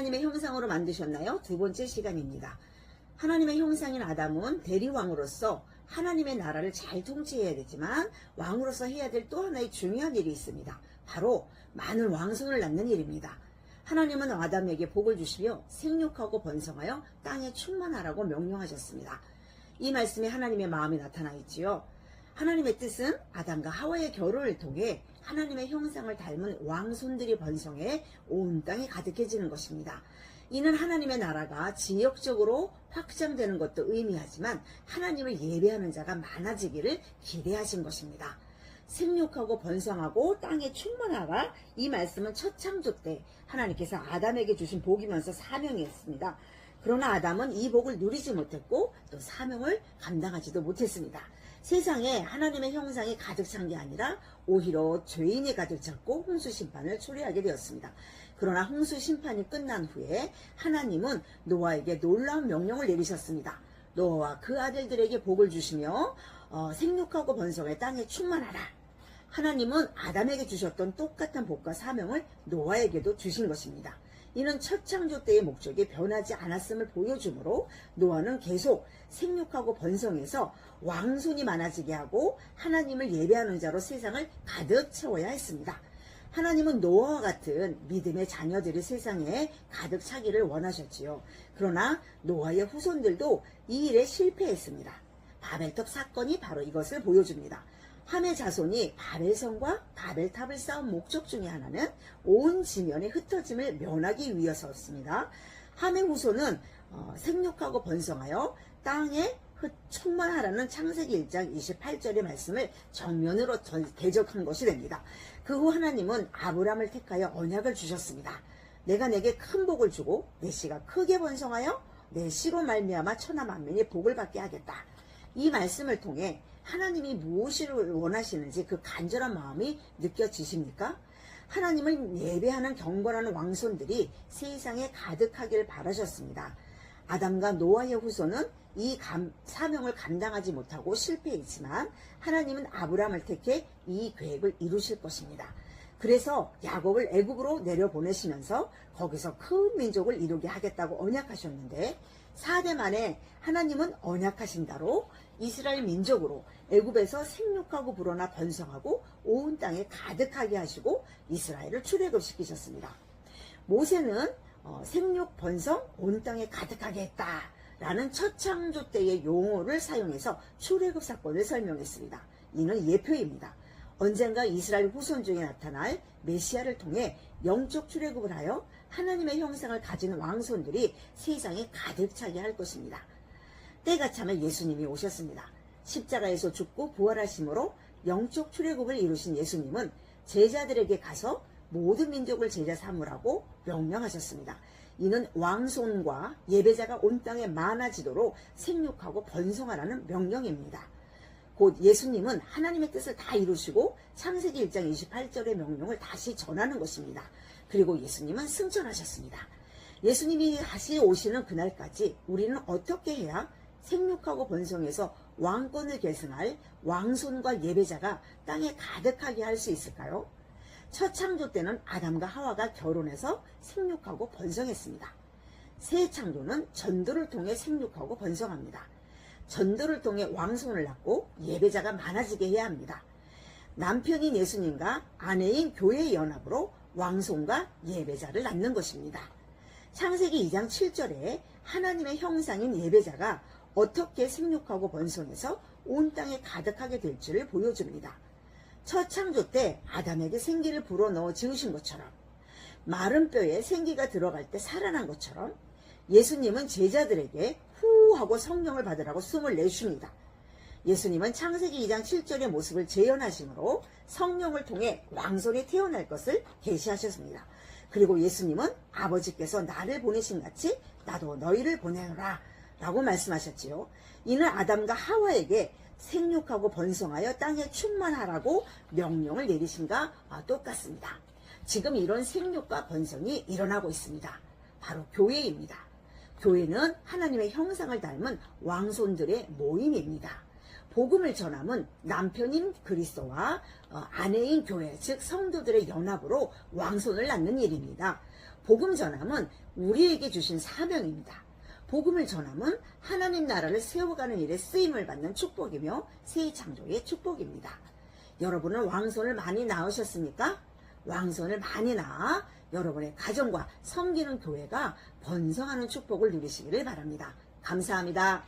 하나님의 형상으로 만드셨나요? 두 번째 시간입니다. 하나님의 형상인 아담은 대리왕으로서 하나님의 나라를 잘 통치해야 되지만 왕으로서 해야 될 또 하나의 중요한 일이 있습니다. 바로 많은 왕손을 낳는 일입니다. 하나님은 아담에게 복을 주시며 생육하고 번성하여 땅에 충만하라고 명령하셨습니다. 이 말씀에 하나님의 마음이 나타나 있지요. 하나님의 뜻은 아담과 하와의 결혼을 통해 하나님의 형상을 닮은 왕손들이 번성해 온 땅이 가득해지는 것입니다. 이는 하나님의 나라가 지역적으로 확장되는 것도 의미하지만 하나님을 예배하는 자가 많아지기를 기대하신 것입니다. 생육하고 번성하고 땅에 충만하라, 이 말씀은 첫 창조 때 하나님께서 아담에게 주신 복이면서 사명이었습니다. 그러나 아담은 이 복을 누리지 못했고 또 사명을 감당하지도 못했습니다. 세상에 하나님의 형상이 가득 찬 게 아니라 오히려 죄인이 가득 찼고 홍수 심판을 초래하게 되었습니다. 그러나 홍수 심판이 끝난 후에 하나님은 노아에게 놀라운 명령을 내리셨습니다. 노아와 그 아들들에게 복을 주시며 생육하고 번성해 땅에 충만하라. 하나님은 아담에게 주셨던 똑같은 복과 사명을 노아에게도 주신 것입니다. 이는 첫 창조 때의 목적이 변하지 않았음을 보여주므로 노아는 계속 생육하고 번성해서 왕손이 많아지게 하고 하나님을 예배하는 자로 세상을 가득 채워야 했습니다. 하나님은 노아와 같은 믿음의 자녀들이 세상에 가득 차기를 원하셨지요. 그러나 노아의 후손들도 이 일에 실패했습니다. 바벨탑 사건이 바로 이것을 보여줍니다. 함의 자손이 바벨성과 바벨탑을 쌓은 목적 중에 하나는 온 지면의 흩어짐을 면하기 위해서였습니다. 함의 후손은 생육하고 번성하여 땅에 충만하라는 창세기 1장 28절의 말씀을 정면으로 대적한 것이 됩니다. 그 후 하나님은 아브람을 택하여 언약을 주셨습니다. 내가 내게 큰 복을 주고 내 씨가 크게 번성하여 내 씨로 말미암아 천하 만민이 복을 받게 하겠다. 이 말씀을 통해 하나님이 무엇을 원하시는지 그 간절한 마음이 느껴지십니까? 하나님을 예배하는 경건한 왕손들이 세상에 가득하길 바라셨습니다. 아담과 노아의 후손은 이 사명을 감당하지 못하고 실패했지만 하나님은 아브람을 택해 이 계획을 이루실 것입니다. 그래서 야곱을 애굽으로 내려보내시면서 거기서 큰 민족을 이루게 하겠다고 언약하셨는데 4대 만에 하나님은 언약하신 대로 이스라엘 민족으로 애굽에서 생육하고 불어나 번성하고 온 땅에 가득하게 하시고 이스라엘을 출애굽시키셨습니다. 모세는 생육 번성 온 땅에 가득하게 했다 라는 첫 창조 때의 용어를 사용해서 출애굽 사건을 설명했습니다. 이는 예표입니다. 언젠가 이스라엘 후손 중에 나타날 메시아를 통해 영적 출애굽을 하여 하나님의 형상을 가진 왕손들이 세상에 가득 차게 할 것입니다. 때가 차면 예수님이 오셨습니다. 십자가에서 죽고 부활하심으로 영적 출애굽을 이루신 예수님은 제자들에게 가서 모든 민족을 제자 삼으라고 명령하셨습니다. 이는 왕손과 예배자가 온 땅에 많아지도록 생육하고 번성하라는 명령입니다. 곧 예수님은 하나님의 뜻을 다 이루시고 창세기 1장 28절의 명령을 다시 전하는 것입니다. 그리고 예수님은 승천하셨습니다. 예수님이 다시 오시는 그날까지 우리는 어떻게 해야 생육하고 번성해서 왕권을 계승할 왕손과 예배자가 땅에 가득하게 할 수 있을까요? 첫 창조 때는 아담과 하와가 결혼해서 생육하고 번성했습니다. 새 창조는 전도를 통해 생육하고 번성합니다. 전도를 통해 왕손을 낳고 예배자가 많아지게 해야 합니다. 남편인 예수님과 아내인 교회의 연합으로 왕손과 예배자를 낳는 것입니다. 창세기 2장 7절에 하나님의 형상인 예배자가 어떻게 생육하고 번성해서 온 땅에 가득하게 될지를 보여줍니다. 첫 창조 때 아담에게 생기를 불어넣어 지으신 것처럼 마른 뼈에 생기가 들어갈 때 살아난 것처럼 예수님은 제자들에게 후 하고 성령을 받으라고 숨을 내쉽니다. 예수님은 창세기 2장 7절의 모습을 재현하심으로 성령을 통해 왕손이 태어날 것을 계시하셨습니다. 그리고 예수님은 아버지께서 나를 보내신 같이 나도 너희를 보내노라 라고 말씀하셨지요. 이는 아담과 하와에게 생육하고 번성하여 땅에 충만하라고 명령을 내리신가 똑같습니다. 지금 이런 생육과 번성이 일어나고 있습니다. 바로 교회입니다. 교회는 하나님의 형상을 닮은 왕손들의 모임입니다. 복음을 전함은 남편인 그리스도와 아내인 교회, 즉 성도들의 연합으로 왕손을 낳는 일입니다. 복음 전함은 우리에게 주신 사명입니다. 복음을 전함은 하나님 나라를 세워가는 일에 쓰임을 받는 축복이며 새 창조의 축복입니다. 여러분은 왕손을 많이 낳으셨습니까? 왕손을 많이 낳아 여러분의 가정과 섬기는 교회가 번성하는 축복을 누리시기를 바랍니다. 감사합니다.